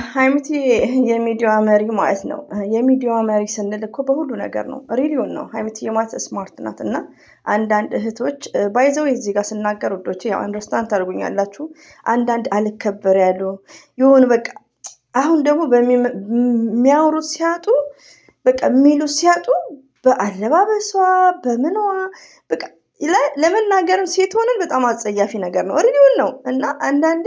ሀይሚቲ የሚዲያዋ መሪ ማለት ነው። የሚዲያዋ መሪ ስንል እኮ በሁሉ ነገር ነው። ሬዲዮን ነው። ሀይሚቲ ማለት ስማርት ናት። እና አንዳንድ እህቶች ባይዘው እዚህ ጋር ስናገር ውዶች ያው አንደርስታንድ ታደርጉኛላችሁ። አንዳንድ አልከበር ያሉ የሆኑ በቃ አሁን ደግሞ በሚያወሩት ሲያጡ በቃ የሚሉት ሲያጡ በአለባበሷ በምኗ በቃ ለመናገርም ሴት ሆነን በጣም አጸያፊ ነገር ነው። ሬዲዮን ነው እና አንዳንዴ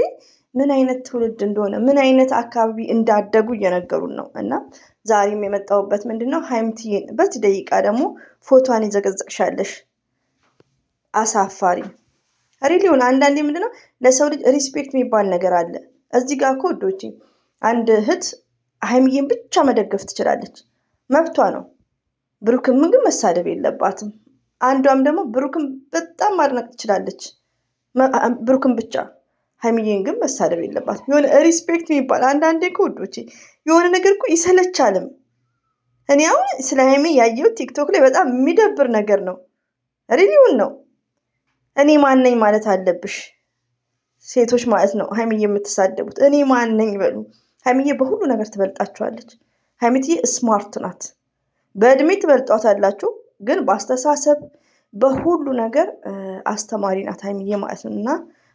ምን አይነት ትውልድ እንደሆነ ምን አይነት አካባቢ እንዳደጉ እየነገሩን ነው። እና ዛሬም የመጣሁበት ምንድነው ሀይሚቲዬን በዚህ ደቂቃ ደግሞ ፎቶዋን ይዘቀዘቅሻለሽ። አሳፋሪ ሪሊዮን አንዳንዴ ምንድነው ለሰው ልጅ ሪስፔክት የሚባል ነገር አለ። እዚህ ጋር እኮ ወዶቼ አንድ እህት ሀይሚዬን ብቻ መደገፍ ትችላለች፣ መብቷ ነው። ብሩክም ግን መሳደብ የለባትም። አንዷም ደግሞ ብሩክም በጣም ማድነቅ ትችላለች፣ ብሩክም ብቻ። ሀይሚዬን ግን መሳደብ የለባትም። የሆነ ሪስፔክት የሚባል አንዳንዴ እኮ ውዶቼ የሆነ ነገር እኮ ይሰለቻልም። እኔ አሁን ስለ ሀይሚ ያየሁት ቲክቶክ ላይ በጣም የሚደብር ነገር ነው። ሪሊውን ነው። እኔ ማነኝ ማለት አለብሽ ሴቶች ማለት ነው ሀይሚዬ የምትሳደቡት። እኔ ማነኝ በሉ። ሀይሚዬ በሁሉ ነገር ትበልጣችኋለች። ሀይሚዬ ስማርት ናት። በእድሜ ትበልጧታላችሁ፣ ግን በአስተሳሰብ በሁሉ ነገር አስተማሪ ናት ሀይሚዬ ማለት ነው። እና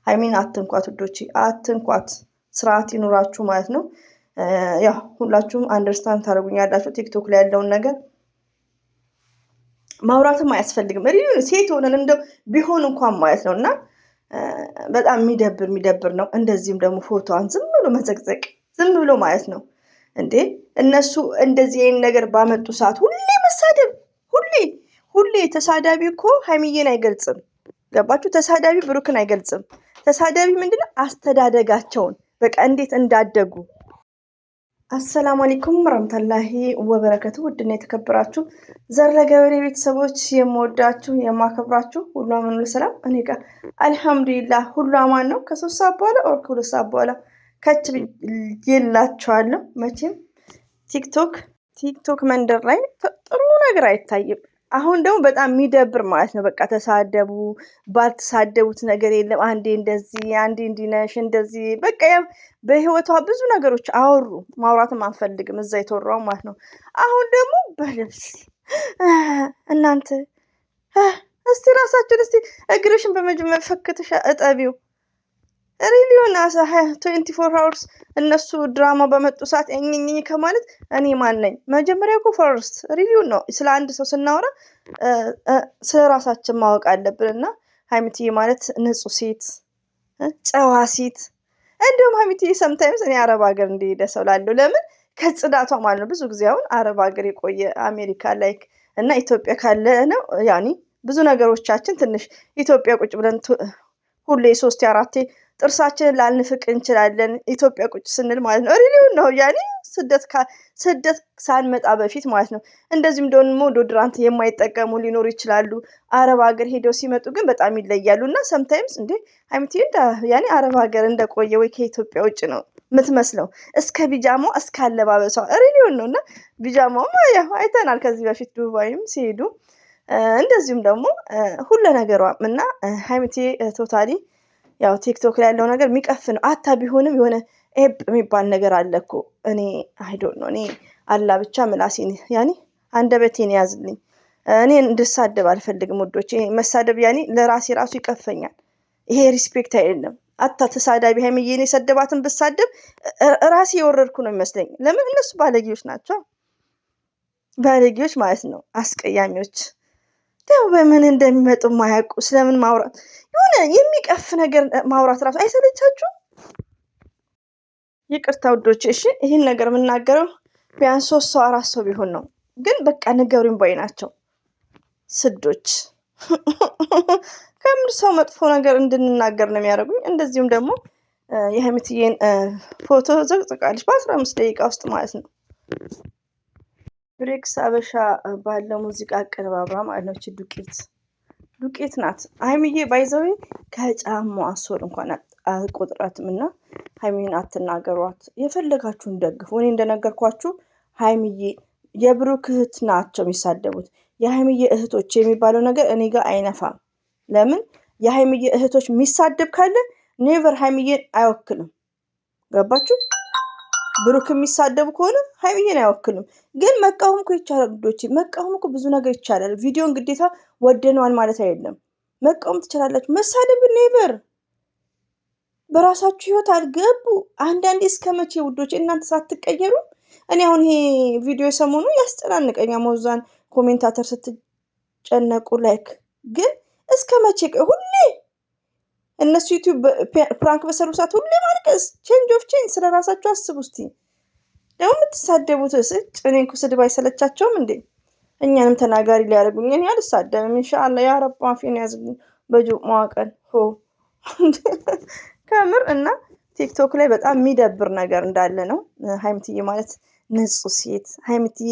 ሀይሚን አትንኳት ውዶቼ፣ አትንኳት። ስርዓት ይኑራችሁ ማለት ነው። ያው ሁላችሁም አንደርስታንድ ታደርጉኛላችሁ። ቲክቶክ ላይ ያለውን ነገር ማውራትም አያስፈልግም። ሴት ሆነን እንደው ቢሆን እንኳን ማለት ነው። እና በጣም የሚደብር ነው። እንደዚህም ደግሞ ፎቶዋን ዝም ብሎ መዘቅዘቅ ዝም ብሎ ማለት ነው እንዴ። እነሱ እንደዚህ አይነት ነገር ባመጡ ሰዓት ሁሌ መሳደብ፣ ሁሌ ተሳዳቢ እኮ ሀይሚዬን አይገልጽም። ገባችሁ? ተሳዳቢ ብሩክን አይገልጽም። ተሳዳቢ ምንድነው አስተዳደጋቸውን በቃ እንዴት እንዳደጉ። አሰላሙ አለይኩም ወራህመቱላሂ ወበረከቱ። ውድና የተከበራችሁ ዘርለገበሬ ቤተሰቦች የምወዳችሁ የማከብራችሁ ሁሉ አማን ሁሉ ሰላም፣ እኔ ጋር አልሐምዱሊላህ ሁሉ አማን ነው። ከ3 ሰዓት በኋላ ኦር ከ2 ሰዓት በኋላ ከች ይላችኋለሁ። መቼም ቲክቶክ መንደር ላይ ጥሩ ነገር አይታይም። አሁን ደግሞ በጣም የሚደብር ማለት ነው። በቃ ተሳደቡ፣ ባልተሳደቡት ነገር የለም። አንዴ እንደዚህ አንዴ እንዲነሽ እንደዚህ በቃ በህይወቷ ብዙ ነገሮች አወሩ። ማውራትም አንፈልግም እዛ የተወራው ማለት ነው። አሁን ደግሞ በልብስ እናንተ እስቲ ራሳችሁን እስቲ እግርሽን በመጀመሪያ ፈክተሽ እጠቢው። ሪሊዮን 24 አወርስ እነሱ ድራማ በመጡ ሰዓት እኝኝ ከማለት እኔ ማን ነኝ? መጀመሪያ እኮ ፈርስት ሪሊዮን ነው። ስለ አንድ ሰው ስናወራ ስለ ራሳችን ማወቅ አለብን። እና ሀይሚትዬ ማለት ንጹህ ሴት፣ ጨዋ ሴት። እንዲሁም ሀይሚትዬ ሰምታይምስ እኔ አረብ ሀገር እንደሄደ ሰው ላለው ለምን ከጽዳቷ ማለት ነው። ብዙ ጊዜ አሁን አረብ ሀገር የቆየ አሜሪካ ላይክ እና ኢትዮጵያ ካለ ነው ያኔ ብዙ ነገሮቻችን ትንሽ ኢትዮጵያ ቁጭ ብለን ሁሌ 3-4 ጥርሳችንን ላንፍቅ እንችላለን። ኢትዮጵያ ቁጭ ስንል ማለት ነው። ሪሊውን ነው ያኔ ስደት ሳንመጣ በፊት ማለት ነው። እንደዚህም ደግሞ ዶድራንት የማይጠቀሙ ሊኖሩ ይችላሉ። አረብ ሀገር ሄደው ሲመጡ ግን በጣም ይለያሉ። እና ሰምታይምስ እንዴ ሀይሚትዬ ያኔ አረብ ሀገር እንደቆየ ወይ ከኢትዮጵያ ውጭ ነው የምትመስለው። እስከ ቢጃማው እስከ አለባበሷ ሪሊውን ነው። እና ቢጃማውም አይተናል ከዚህ በፊት ዱባይም ሲሄዱ እንደዚሁም ደግሞ ሁሉ ነገሯ እና ሀይሚትዬ ቶታሊ ያው ቲክቶክ ላይ ያለው ነገር የሚቀፍ ነው። አታ ቢሆንም የሆነ ኤብ የሚባል ነገር አለ እኮ። እኔ አይዶን ነው። እኔ አላ ብቻ ምላሴን ያኔ አንደበቴን ያዝልኝ። እኔ እንድሳደብ አልፈልግም ወዶች። መሳደብ ያኔ ለራሴ ራሱ ይቀፈኛል። ይሄ ሪስፔክት አይደለም። አታ ተሳዳቢ ሀይሚዬን የሰደባትን ብሳደብ ራሴ የወረድኩ ነው የሚመስለኝ። ለምን እነሱ ባለጌዎች ናቸው። ባለጌዎች ማለት ነው፣ አስቀያሚዎች። ደግሞ በምን እንደሚመጡ ማያውቁ ስለምን ማውራት የሆነ የሚቀፍ ነገር ማውራት ራሱ አይሰለቻችሁም? ይቅርታ ውዶች። እሺ ይህን ነገር የምናገረው ቢያንስ 3 ሰው 4 ሰው ቢሆን ነው። ግን በቃ ንገሩኝ ባይ ናቸው ስዶች። ከምር ሰው መጥፎ ነገር እንድንናገር ነው የሚያደርጉኝ። እንደዚሁም ደግሞ የሀይሚትዬን ፎቶ ዘቅዝቃለች በ15 ደቂቃ ውስጥ ማለት ነው። ብሬክስ አበሻ ባለው ሙዚቃ አቀነባብራ ማለት ነው። ዱቄት ናት ሀይሚዬ። ባይዘዊ ከጫማዋ ሶል እንኳን አልቆጥራትም። እና ሀይሚን አትናገሯት። የፈለጋችሁን ደግፉ። እኔ እንደነገርኳችሁ ሀይሚዬ የብሩክ እህት ናቸው የሚሳደቡት። የሀይሚዬ እህቶች የሚባለው ነገር እኔ ጋር አይነፋም። ለምን የሀይሚዬ እህቶች የሚሳደብ ካለ ኔቨር ሀይሚዬን አይወክልም። ገባችሁ? ብሩክ የሚሳደቡ ከሆነ ሀይሚዬን አይወክልም። ግን መቃወም እኮ ይቻላል ውዶቼ፣ መቃወም እኮ ብዙ ነገር ይቻላል። ቪዲዮን ግዴታ ወደነዋል ማለት አይደለም። መቃወም ትችላላችሁ። መሳደብ ኔቨር። በራሳችሁ ህይወት አልገቡ። አንዳንዴ እስከ መቼ ውዶቼ እናንተ ሳትቀየሩ? እኔ አሁን ይሄ ቪዲዮ የሰሞኑ ያስጨናንቀኛ መውዛን ኮሜንታተር ስትጨነቁ ላይክ ግን እስከ መቼ ሁሌ እነሱ ዩቲዩብ ፕራንክ በሰሩ ሰዓት ሁሌ ማልቀስ? ቼንጅ ኦፍ ቼንጅ። ስለ ራሳችሁ አስቡ እስቲ። ደግሞ የምትሳደቡት እኔ እኮ ስድብ አይሰለቻቸውም እንዴ? እኛንም ተናጋሪ ሊያደርጉኝ። እኔ አልሳደብም። ኢንሻአላህ ያ ረብ አፌን ያዝልኝ በጁምዓ ቀን ሆ ከምር። እና ቲክቶክ ላይ በጣም የሚደብር ነገር እንዳለ ነው። ሀይሚትዬ ማለት ንጹህ ሴት ሀይሚትዬ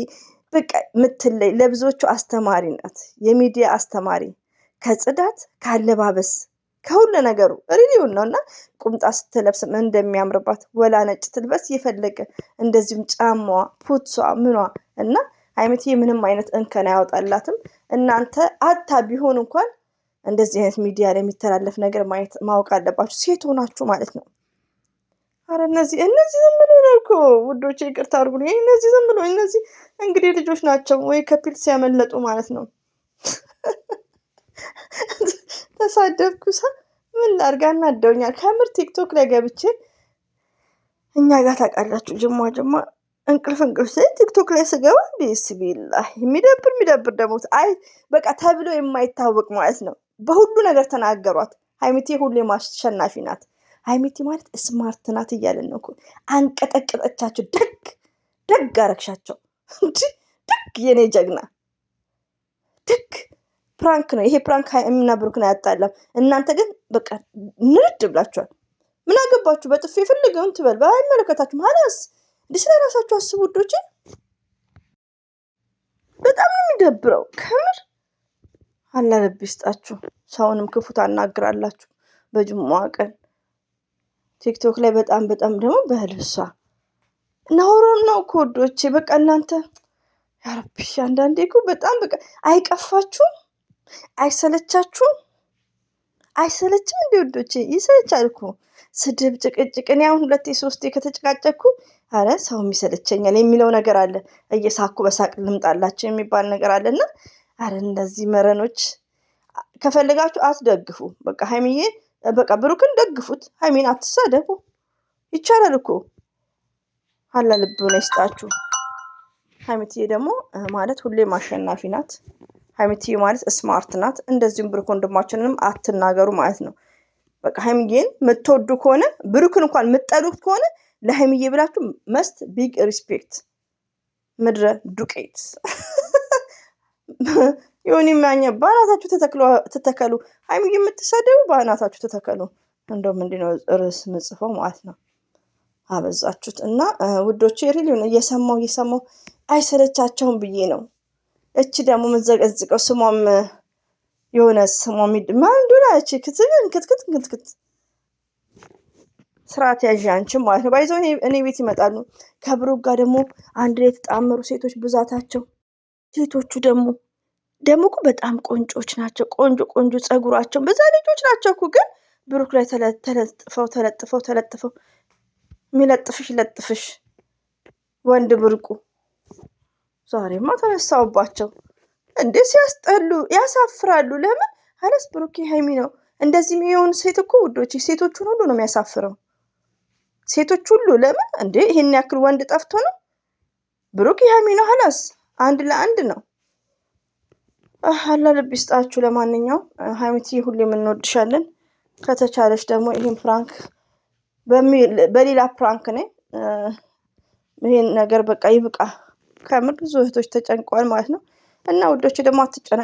በቃ ምትለይ ለብዙዎቹ አስተማሪ ናት። የሚዲያ አስተማሪ ከጽዳት ካለባበስ ከሁሉ ነገሩ ሪሊውን ነው። እና ቁምጣ ስትለብስ ምን እንደሚያምርባት ወላ ነጭ ትልበስ የፈለገ እንደዚሁም ጫማዋ ፑትሷ ምኗ እና ሀይሚትዬ ምንም አይነት እንከን አያወጣላትም። እናንተ አታ ቢሆን እንኳን እንደዚህ አይነት ሚዲያ ላይ የሚተላለፍ ነገር ማወቅ አለባችሁ፣ ሴት ሆናችሁ ማለት ነው። አረ እነዚህ ዝም ብሎ ነው እኮ ውዶቼ፣ ይቅርታ አድርጉልኝ። እነዚህ ዝም ብሎ እነዚህ እንግዲህ ልጆች ናቸው ወይ ከፒል ሲያመለጡ ማለት ነው። ተሳደብኩሳ ምን ላድርግ? አናደውኛል ከምር። ቲክቶክ ላይ ገብቼ እኛ ጋር ታውቃላችሁ ጅማ እንቅልፍ ቲክቶክ ላይ ስገባ ቢስሚላህ የሚደብር ደግሞ አይ በቃ ተብሎ የማይታወቅ ማለት ነው። በሁሉ ነገር ተናገሯት። ሀይሚቴ ሁሌ ማሸናፊ ናት። ሀይሚቴ ማለት ስማርት ናት እያለን ነው እኮ። አንቀጠቀጠቻቸው። ደግ አረግሻቸው እንጂ ደግ የኔ ጀግና ደግ። ፕራንክ ነው ይሄ። ፕራንክ ሀይሚና ብሩክን አያጣላም። እናንተ ግን በቃ ንርድ ብላችኋል። ምን አገባችሁ? በጥፊ የፈለገውን ትበል፣ አይመለከታችሁም። ሀላስ እንዲህ ስለ ራሳችሁ አስቡ ውዶቼ። በጣም ነው የሚደብረው ከምር። አላህ ልብ ይስጣችሁ። ሰውንም ክፉ ታናግራላችሁ በጅሙዓ ቀን ቲክቶክ ላይ። በጣም ደግሞ በልብሷ ነውርም ነው እኮ ውዶቼ። በቃ እናንተ ያረቢ አንዳንዴ እኮ በጣም በቃ አይቀፋችሁም? አይሰለቻችሁም? አይሰለችም እንዴ ውዶቼ? ይሰለቻል እኮ ስድብ፣ ጭቅጭቅ። እኔ አሁን 2-3 ከተጨቃጨኩ አረ ሰውም ይሰለቸኛል የሚለው ነገር አለ። እየሳኩ በሳቅ ልምጣላቸው የሚባል ነገር አለና አረ እንደዚህ መረኖች ከፈለጋችሁ አትደግፉ። በቃ ሀይሚዬ በቃ ብሩክን ደግፉት፣ ሀይሚን አትሳደቡ። ይቻላል እኮ። አላ ልቡን ይስጣችሁ። ሀይሚትዬ ደግሞ ማለት ሁሌም አሸናፊ ናት። ሀይሚትዬ ማለት ስማርት ናት። እንደዚሁም ብሩክ ወንድማችንንም አትናገሩ ማለት ነው። በቃ ሀይሚዬን የምትወዱ ከሆነ ብሩክን እንኳን የምትጠሉት ከሆነ ለሀይሚዬ ብላችሁ መስት ቢግ ሪስፔክት። ምድረ ዱቄት የሆነ የሚያኘ በአናታችሁ ተተከሉ። ሀይሚዬ የምትሳደቡ በአናታችሁ ተተከሉ። እንደው ምንድነው ርዕስ ምጽፈው ማለት ነው። አበዛችሁት። እና ውዶቼ ሪሊውን እየሰማው አይሰለቻቸውም ብዬ ነው። እቺ ደግሞ የምትዘቀዝቀው ስሟም የሆነ ስሟ ማንዱላ እቺ ክትክት ስርዓት ያዥ አንቺም ማለት ነው። ባይዘው እኔ ቤት ይመጣሉ። ከብሩክ ጋር ደግሞ አንድ ላይ የተጣመሩ ሴቶች ብዛታቸው። ሴቶቹ ደግሞ እኮ በጣም ቆንጆች ናቸው። ቆንጆ ጸጉራቸው በዛ ልጆች ናቸው እኮ። ግን ብሩክ ላይ ተለጥፈው የሚለጥፍሽ ወንድ ብርቁ። ዛሬማ ተነሳውባቸው እንዴ! ሲያስጠሉ፣ ያሳፍራሉ። ለምን ሀለስ ብሩክ ሀይሚ ነው እንደዚህ የሚሆን ሴት እኮ ውዶች፣ ሴቶቹን ሁሉ ነው የሚያሳፍረው። ሴቶች ሁሉ ለምን እንዴ ይሄን ያክል ወንድ ጠፍቶ ነው? ብሩክ ሀይሚ ነው ሀላስ አንድ ለአንድ ነው። አላህ ልብ ይስጣችሁ። ለማንኛውም ሀይሚትዬ ሁሌ የምንወድሻለን። ከተቻለች ደግሞ ይሄን ፕራንክ በሌላ ፕራንክ ነኝ። ይሄን ነገር በቃ ይብቃ። ከምር ብዙ እህቶች ተጨንቀዋል ማለት ነው። እና ውዶች ደግሞ አትጨነቁ።